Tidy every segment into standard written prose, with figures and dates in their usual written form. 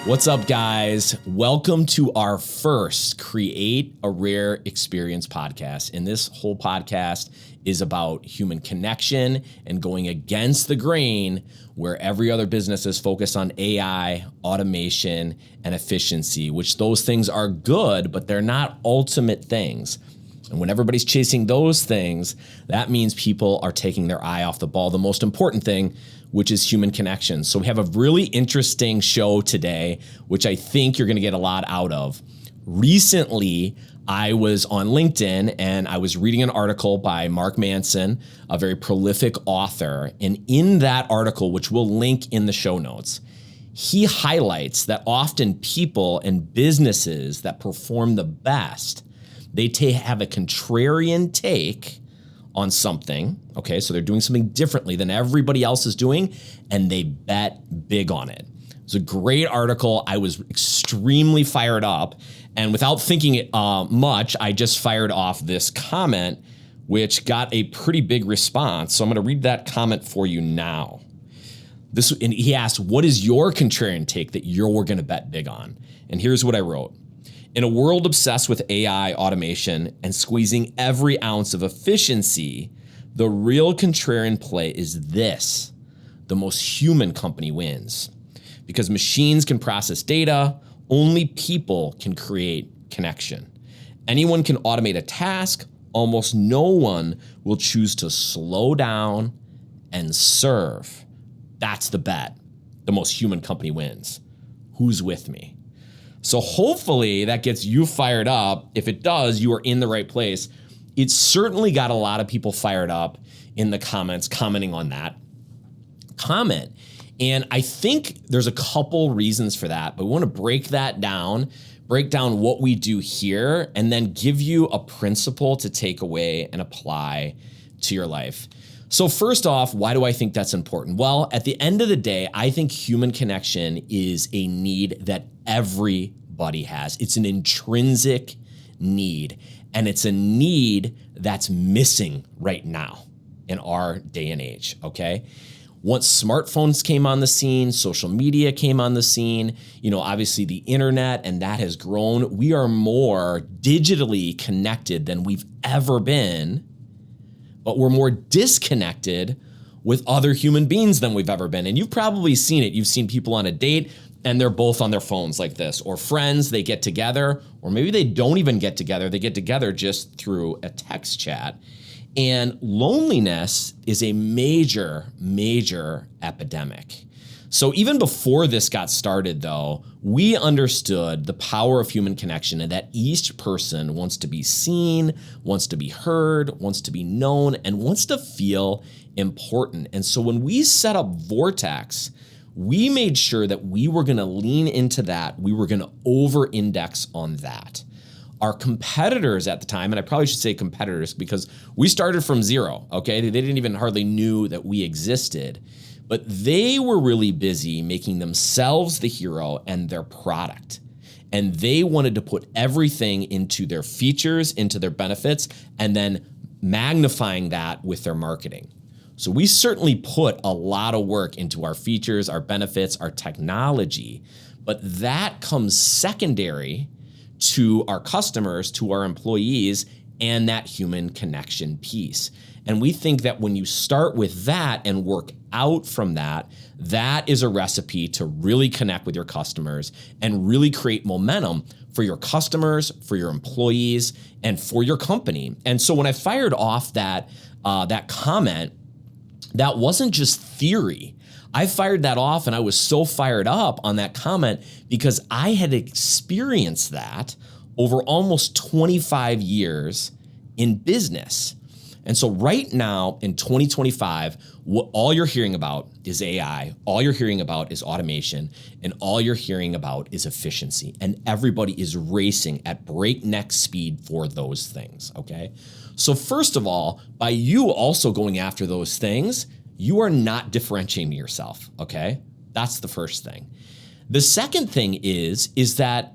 What's up, guys? Welcome to our first Create a Rare Experience podcast. And this whole podcast is about human connection and going against the grain where every other business is focused on AI, automation, and efficiency, which those things are good, but they're not ultimate things. And when everybody's chasing those things, that means people are taking their eye off the ball. The most important thing, which is human connection. So we have a really interesting show today, which I think you're going to get a lot out of. Recently, I was on LinkedIn and I was reading an article by Mark Manson, a very prolific author. And in that article, which we'll link in the show notes, he highlights that often people and businesses that perform the best, they have a contrarian take on something, okay? So they're doing something differently than everybody else is doing, and they bet big on it. It's a great article. I was extremely fired up, and without thinking it much, I just fired off this comment, which got a pretty big response. So I'm gonna read that comment for you now. And he asked, what is your contrarian take that you're gonna bet big on? And here's what I wrote. In a world obsessed with AI, automation, and squeezing every ounce of efficiency, the real contrarian play is this: the most human company wins. Because machines can process data, only people can create connection. Anyone can automate a task, almost no one will choose to slow down and serve. That's the bet. The most human company wins. Who's with me? So hopefully that gets you fired up. If it does, you are in the right place. It certainly got a lot of people fired up in the comments, commenting on that comment. And I think there's a couple reasons for that, but we want to break down what we do here, and then give you a principle to take away and apply to your life. So first off, why do I think that's important? Well, at the end of the day, I think human connection is a need that everybody has. It's an intrinsic need, and it's a need that's missing right now in our day and age, okay? Once smartphones came on the scene, social media came on the scene, obviously the internet, and that has grown. We are more digitally connected than we've ever been, but we're more disconnected with other human beings than we've ever been. And you've probably seen it. You've seen people on a date and they're both on their phones like this, or friends, they get together, or maybe they don't even get together. They get together just through a text chat. And loneliness is a major, major epidemic. So even before this got started, though, we understood the power of human connection and that each person wants to be seen, wants to be heard, wants to be known, and wants to feel important. And so when we set up Vortex, we made sure that we were going to lean into that. We were going to over-index on that. Our competitors at the time, and I probably should say competitors because we started from zero, okay? They didn't even hardly knew that we existed. But they were really busy making themselves the hero and their product. And they wanted to put everything into their features, into their benefits, and then magnifying that with their marketing. So we certainly put a lot of work into our features, our benefits, our technology, but that comes secondary to our customers, to our employees, and that human connection piece. And we think that when you start with that and work out from that, that is a recipe to really connect with your customers and really create momentum for your customers, for your employees, and for your company. And so when I fired off that comment, that wasn't just theory. I fired that off and I was so fired up on that comment because I had experienced that over almost 25 years in business. And so right now in 2025, all you're hearing about is AI, all you're hearing about is automation, and all you're hearing about is efficiency. And everybody is racing at breakneck speed for those things, okay? So first of all, by you also going after those things, you are not differentiating yourself, okay? That's the first thing. The second thing is that,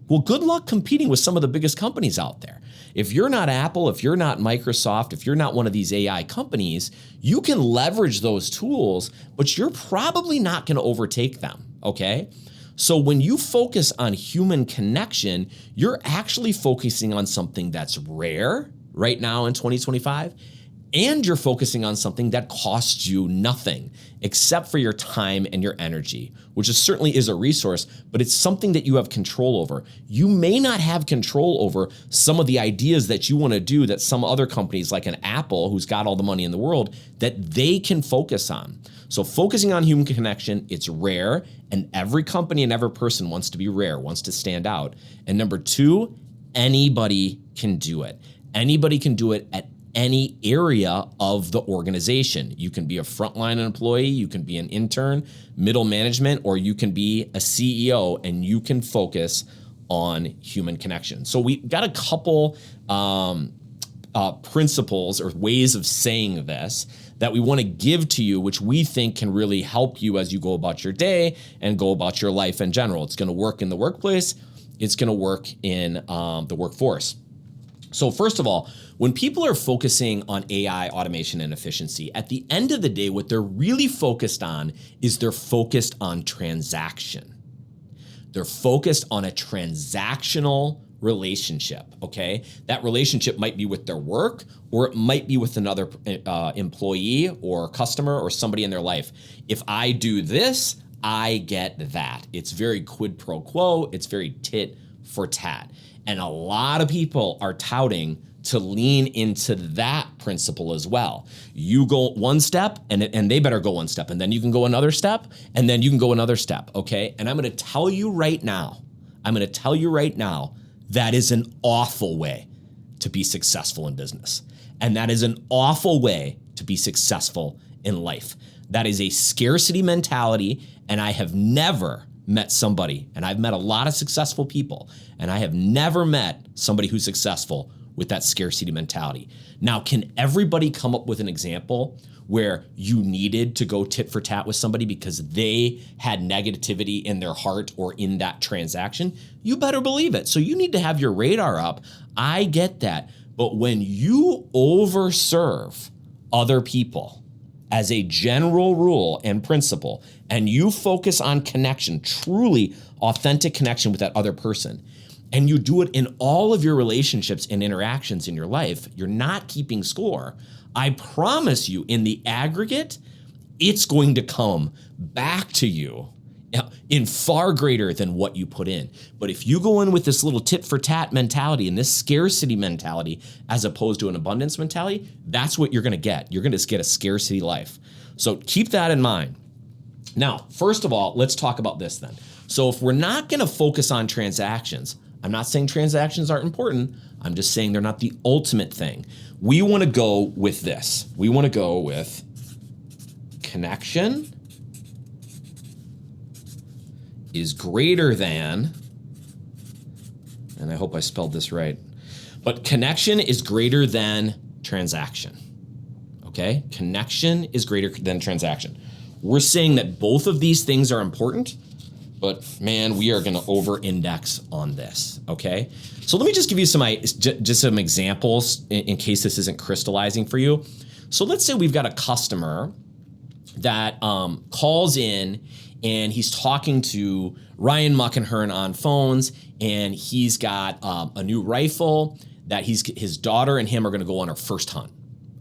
well, good luck competing with some of the biggest companies out there. If you're not Apple, if you're not Microsoft, if you're not one of these AI companies, you can leverage those tools, but you're probably not going to overtake them, okay? So when you focus on human connection, you're actually focusing on something that's rare right now in 2025, and you're focusing on something that costs you nothing except for your time and your energy, which certainly is a resource, but it's something that you have control over. You may not have control over some of the ideas that you want to do that some other companies like an Apple, who's got all the money in the world, that they can focus on. So focusing on human connection, it's rare, and every company and every person wants to be rare, wants to stand out. And number two, anybody can do it. Anybody can do it at any area of the organization. You can be a frontline employee, you can be an intern, middle management, or you can be a CEO, and you can focus on human connection. So we got a couple principles or ways of saying this that we want to give to you, which we think can really help you as you go about your day and go about your life in general. It's going to work in the workplace. It's going to work in the workforce. So first of all, when people are focusing on AI, automation, and efficiency, at the end of the day, what they're really focused on is they're focused on transaction. They're focused on a transactional relationship, okay? That relationship might be with their work, or it might be with another employee or customer or somebody in their life. If I do this, I get that. It's very quid pro quo. It's very tit for tat. And a lot of people are touting to lean into that principle as well. You go one step, and they better go one step, and then you can go another step, and then you can go another step, okay? And I'm gonna tell you right now, that is an awful way to be successful in business. And that is an awful way to be successful in life. That is a scarcity mentality, and I have never met somebody, and I've met a lot of successful people, and I have never met somebody who's successful with that scarcity mentality. Now, can everybody come up with an example where you needed to go tit for tat with somebody because they had negativity in their heart or in that transaction? You better believe it. So you need to have your radar up. I get that. But when you overserve other people, as a general rule and principle, and you focus on connection, truly authentic connection with that other person, and you do it in all of your relationships and interactions in your life, you're not keeping score. I promise you, in the aggregate, it's going to come back to you in far greater than what you put in. But if you go in with this little tit for tat mentality and this scarcity mentality, as opposed to an abundance mentality, that's what you're gonna get. You're gonna just get a scarcity life. So keep that in mind. Now, first of all, let's talk about this then. So if we're not gonna focus on transactions, I'm not saying transactions aren't important, I'm just saying they're not the ultimate thing. We wanna go with this. We wanna go with connection is greater than, and I hope I spelled this right, but connection is greater than transaction, okay? Connection is greater than transaction. We're saying that both of these things are important, but man, we are gonna over-index on this, okay? So let me just give you some examples in case this isn't crystallizing for you. So let's say we've got a customer that calls in, and he's talking to Ryan Muckenhern on phones, and he's got a new rifle that his daughter and him are gonna go on our first hunt,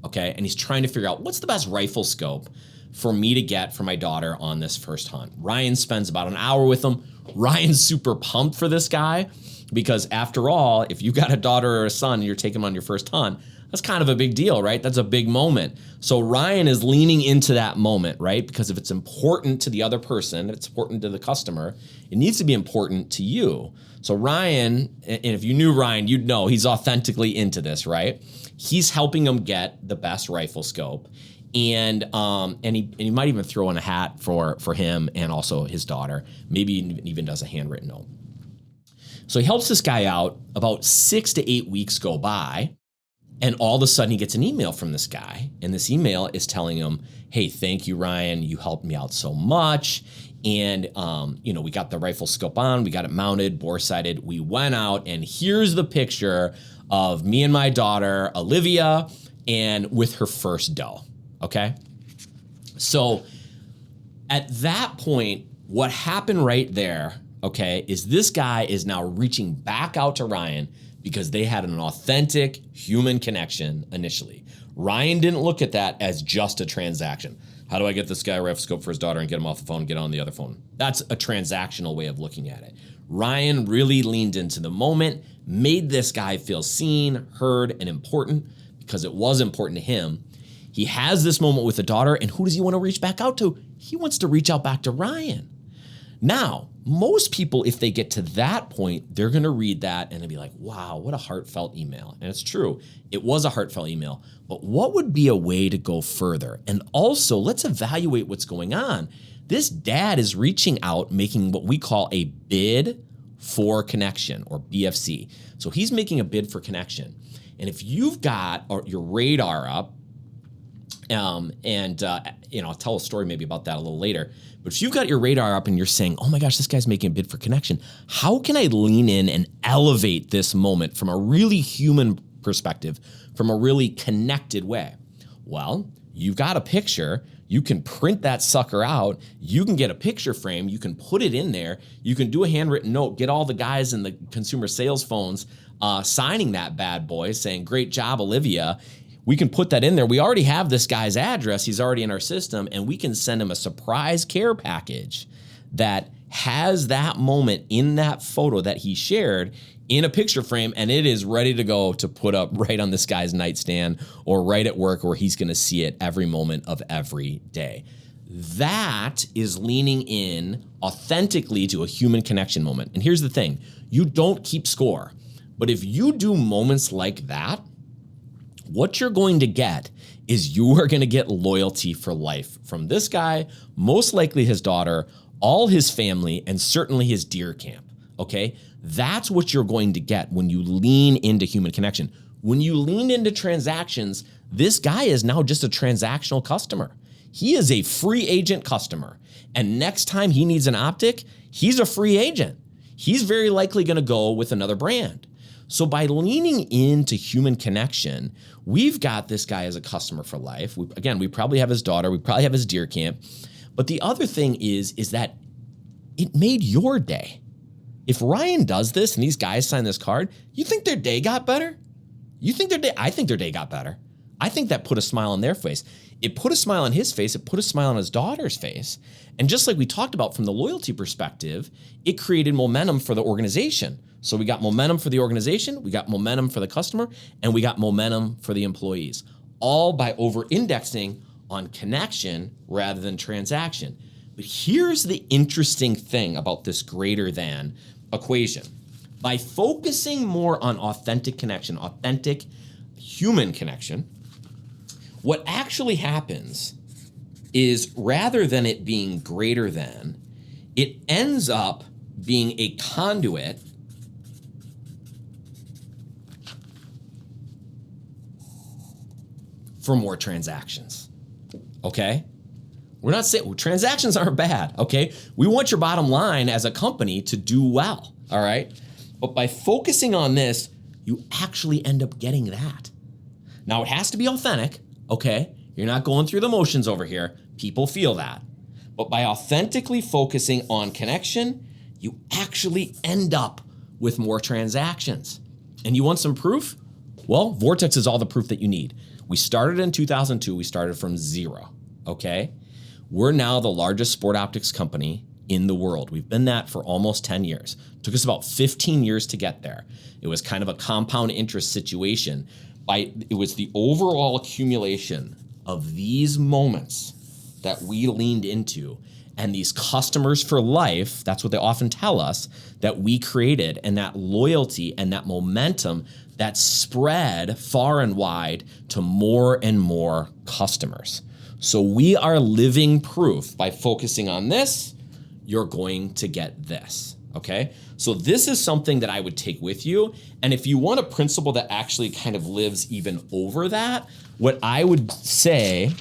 okay? And he's trying to figure out what's the best rifle scope for me to get for my daughter on this first hunt. Ryan spends about an hour with him. Ryan's super pumped for this guy because after all, if you got a daughter or a son and you're taking them on your first hunt, that's kind of a big deal, right? That's a big moment. So Ryan is leaning into that moment, right? Because if it's important to the other person, if it's important to the customer, it needs to be important to you. So Ryan, and if you knew Ryan, you'd know he's authentically into this, right? He's helping him get the best rifle scope. And he might even throw in a hat for him and also his daughter. Maybe even does a handwritten note. So he helps this guy out. About 6 to 8 weeks go by. And all of a sudden he gets an email from this guy, and this email is telling him, hey, thank you, Ryan, you helped me out so much. And, we got the rifle scope on, we got it mounted, bore sighted. We went out, and here's the picture of me and my daughter, Olivia, and with her first doe, okay? So at that point, What happened right there, okay, is this guy is now reaching back out to Ryan because they had an authentic human connection initially. Ryan didn't look at that as just a transaction. How do I get this guy a ref scope for his daughter and get him off the phone and get on the other phone? That's a transactional way of looking at it. Ryan really leaned into the moment, made this guy feel seen, heard, and important because it was important to him. He has this moment with the daughter, and who does he want to reach back out to? He wants to reach out back to Ryan. Now, most people, if they get to that point, they're going to read that and they'll be like, wow, what a heartfelt email. And it's true. It was a heartfelt email. But what would be a way to go further? And also, let's evaluate what's going on. This dad is reaching out, making what we call a bid for connection, or BFC. So he's making a bid for connection. And if you've got your radar up, I'll tell a story maybe about that a little later. But if you've got your radar up and you're saying, oh my gosh, this guy's making a bid for connection, how can I lean in and elevate this moment from a really human perspective, from a really connected way? Well, you've got a picture. You can print that sucker out. You can get a picture frame. You can put it in there. You can do a handwritten note, get all the guys in the consumer sales phones signing that bad boy saying, great job, Olivia. We can put that in there. We already have this guy's address. He's already in our system, and we can send him a surprise care package that has that moment in that photo that he shared in a picture frame, and it is ready to go to put up right on this guy's nightstand or right at work where he's going to see it every moment of every day. That is leaning in authentically to a human connection moment. And here's the thing. You don't keep score. But if you do moments like that, what you're going to get is you are going to get loyalty for life from this guy, most likely his daughter, all his family, and certainly his deer camp, okay? That's what you're going to get when you lean into human connection. When you lean into transactions, this guy is now just a transactional customer. He is a free agent customer. And next time he needs an optic, he's a free agent. He's very likely going to go with another brand. So by leaning into human connection, we've got this guy as a customer for life. We probably have his daughter. We probably have his deer camp. But the other thing is that it made your day. If Ryan does this and these guys sign this card, you think their day got better? I think their day got better. I think that put a smile on their face. It put a smile on his face. It put a smile on his daughter's face. And just like we talked about from the loyalty perspective, it created momentum for the organization. So we got momentum for the organization, we got momentum for the customer, and we got momentum for the employees, all by over-indexing on connection rather than transaction. But here's the interesting thing about this greater than equation. By focusing more on authentic connection, authentic human connection, what actually happens is rather than it being greater than, it ends up being a conduit for more transactions, okay? We're not saying transactions aren't bad, okay? We want your bottom line as a company to do well, all right? But by focusing on this, you actually end up getting that. Now, it has to be authentic, okay? You're not going through the motions over here. People feel that. But by authentically focusing on connection, you actually end up with more transactions. And you want some proof? Well, Vortex is all the proof that you need. We started in 2002. We started from zero, okay? We're now the largest sport optics company in the world. We've been that for almost 10 years. It took us about 15 years to get there. It was kind of a compound interest situation. It was the overall accumulation of these moments that we leaned into and these customers for life, that's what they often tell us, that we created, and that loyalty and that momentum that spread far and wide to more and more customers. So we are living proof. By focusing on this, you're going to get this, okay? So this is something that I would take with you. And if you want a principle that actually kind of lives even over that, what I would say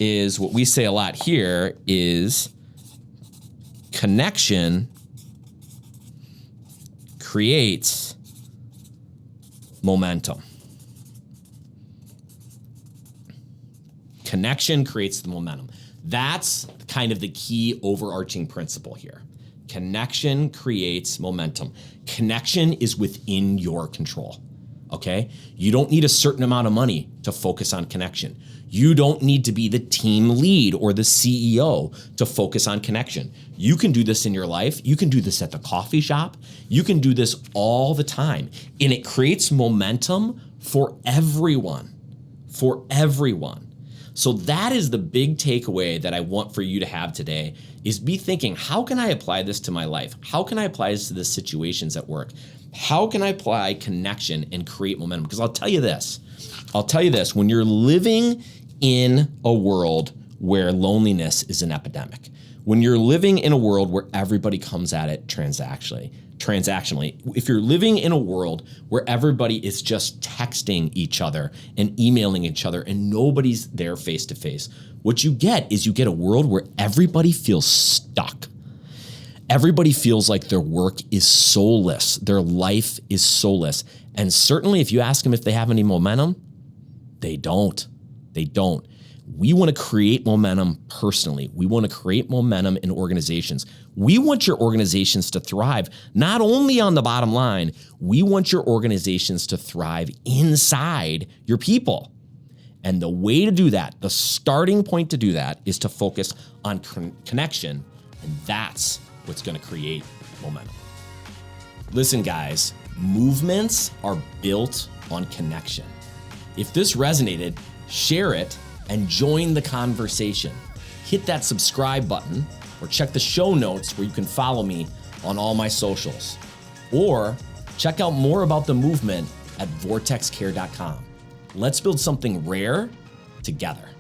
is, what we say a lot here is connection creates momentum. Connection creates the momentum. That's kind of the key overarching principle here. Connection creates momentum. Connection is within your control, okay? You don't need a certain amount of money to focus on connection. You don't need to be the team lead or the CEO to focus on connection. You can do this in your life. You can do this at the coffee shop. You can do this all the time. And it creates momentum for everyone, So that is the big takeaway that I want for you to have today, is be thinking, how can I apply this to my life? How can I apply this to the situations at work? How can I apply connection and create momentum? Because I'll tell you this, when you're living in a world where loneliness is an epidemic, when you're living in a world where everybody comes at it transactionally, if you're living in a world where everybody is just texting each other and emailing each other and nobody's there face to face, what you get a world where everybody feels stuck. Everybody feels like their work is soulless. Their life is soulless. And certainly if you ask them if they have any momentum, they don't. We want to create momentum personally. We want to create momentum in organizations. We want your organizations to thrive, not only on the bottom line, we want your organizations to thrive inside your people. And the way to do that, the starting point to do that, is to focus on connection. And that's what's going to create momentum. Listen, guys, movements are built on connection. If this resonated, share it and join the conversation. Hit that subscribe button or check the show notes where you can follow me on all my socials. Or check out more about the movement at vortexcare.com. Let's build something rare together.